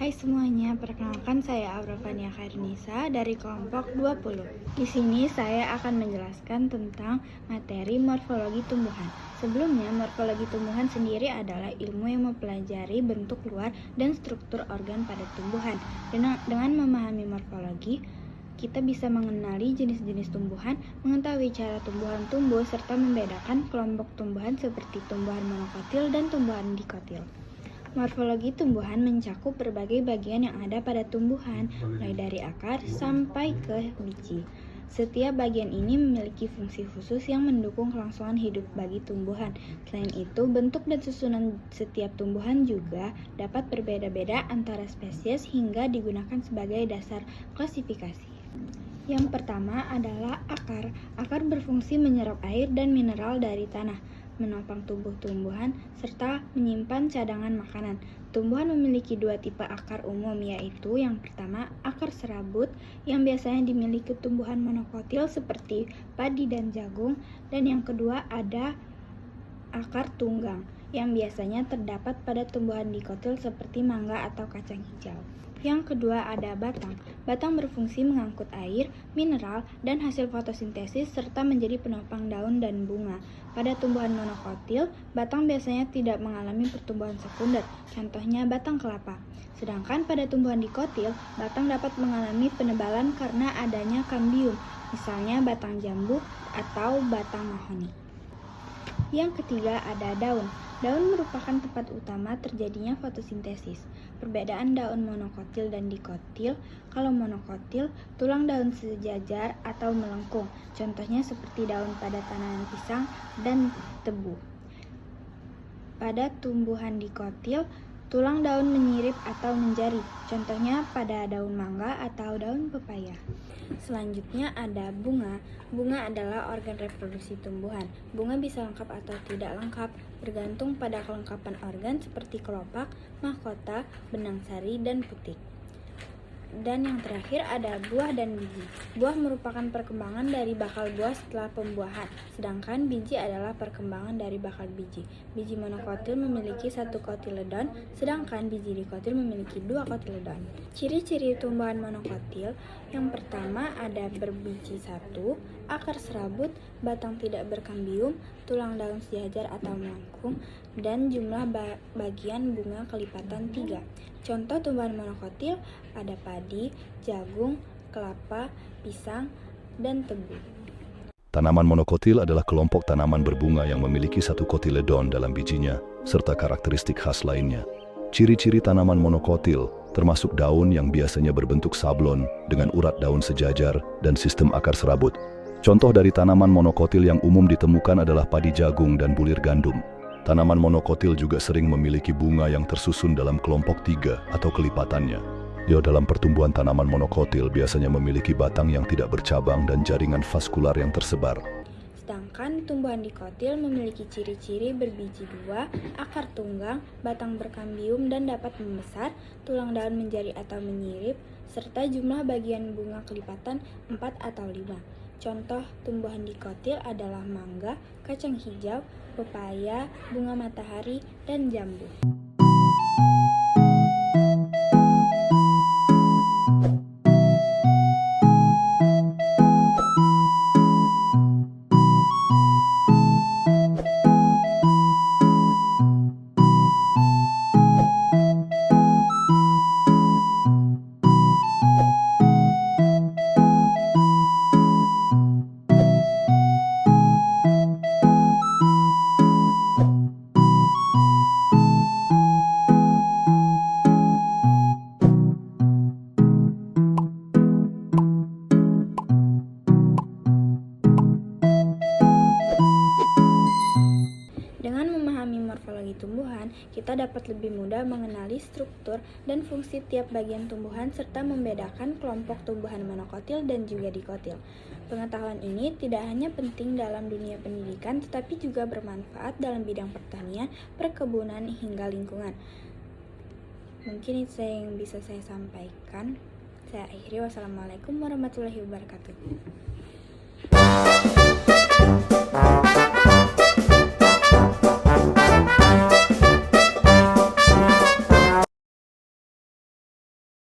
Hai semuanya, perkenalkan saya Aura Fania Khairnisa dari kelompok 20. Di sini saya akan menjelaskan tentang materi morfologi tumbuhan. Sebelumnya, morfologi tumbuhan sendiri adalah ilmu yang mempelajari bentuk luar dan struktur organ pada tumbuhan. Dengan memahami morfologi, kita bisa mengenali jenis-jenis tumbuhan, mengetahui cara tumbuhan tumbuh, serta membedakan kelompok tumbuhan seperti tumbuhan monokotil dan tumbuhan dikotil. Morfologi tumbuhan mencakup berbagai bagian yang ada pada tumbuhan, mulai dari akar sampai ke biji. Setiap bagian ini memiliki fungsi khusus yang mendukung kelangsungan hidup bagi tumbuhan. Selain itu, bentuk dan susunan setiap tumbuhan juga dapat berbeda-beda antara spesies hingga digunakan sebagai dasar klasifikasi. Yang pertama adalah akar. Akar berfungsi menyerap air dan mineral dari tanah, menopang tumbuh-tumbuhan, serta menyimpan cadangan makanan. Tumbuhan memiliki dua tipe akar umum, yaitu yang pertama akar serabut yang biasanya dimiliki tumbuhan monokotil seperti padi dan jagung, dan yang kedua ada akar tunggang yang biasanya terdapat pada tumbuhan dikotil seperti mangga atau kacang hijau. Yang kedua ada batang. Batang berfungsi mengangkut air, mineral, dan hasil fotosintesis serta menjadi penopang daun dan bunga. Pada tumbuhan monokotil, batang biasanya tidak mengalami pertumbuhan sekunder, contohnya batang kelapa. Sedangkan pada tumbuhan dikotil, batang dapat mengalami penebalan karena adanya kambium, misalnya batang jambu atau batang mahoni. Yang ketiga ada daun. Daun merupakan tempat utama terjadinya fotosintesis. Perbedaan daun monokotil dan dikotil, kalau monokotil, tulang daun sejajar atau melengkung, contohnya seperti daun pada tanaman pisang dan tebu. Pada tumbuhan dikotil, tulang daun menyirip atau menjari, contohnya pada daun mangga atau daun pepaya. Selanjutnya ada bunga. Bunga adalah organ reproduksi tumbuhan. Bunga bisa lengkap atau tidak lengkap, bergantung pada kelengkapan organ seperti kelopak, mahkota, benang sari, dan putik. Dan yang terakhir ada buah dan biji. Buah merupakan perkembangan dari bakal buah setelah pembuahan, sedangkan biji adalah perkembangan dari bakal biji. Biji monokotil memiliki satu kotiledon, sedangkan biji dikotil memiliki dua kotiledon. Ciri-ciri tumbuhan monokotil, yang pertama ada berbiji satu, akar serabut, batang tidak berkambium, tulang daun sejajar atau melengkung, dan jumlah bagian bunga kelipatan 3. Contoh tumbuhan monokotil ada padi, jagung, kelapa, pisang, dan tebu. Tanaman monokotil adalah kelompok tanaman berbunga yang memiliki satu kotiledon dalam bijinya, serta karakteristik khas lainnya. Ciri-ciri tanaman monokotil termasuk daun yang biasanya berbentuk sablon dengan urat daun sejajar dan sistem akar serabut. Contoh dari tanaman monokotil yang umum ditemukan adalah padi jagung dan bulir gandum. Tanaman monokotil juga sering memiliki bunga yang tersusun dalam kelompok 3 atau kelipatannya. Dalam pertumbuhan tanaman monokotil biasanya memiliki batang yang tidak bercabang dan jaringan vaskular yang tersebar. Sedangkan tumbuhan dikotil memiliki ciri-ciri berbiji 2, akar tunggang, batang berkambium dan dapat membesar, tulang daun menjari atau menyirip, serta jumlah bagian bunga kelipatan 4 atau 5. Contoh tumbuhan dikotil adalah mangga, kacang hijau, pepaya, bunga matahari, dan jambu. Dengan memahami morfologi tumbuhan, kita dapat lebih mudah mengenali struktur dan fungsi tiap bagian tumbuhan serta membedakan kelompok tumbuhan monokotil dan juga dikotil. Pengetahuan ini tidak hanya penting dalam dunia pendidikan, tetapi juga bermanfaat dalam bidang pertanian, perkebunan, hingga lingkungan. Mungkin itu yang bisa saya sampaikan. Saya akhiri. Wassalamualaikum warahmatullahi wabarakatuh.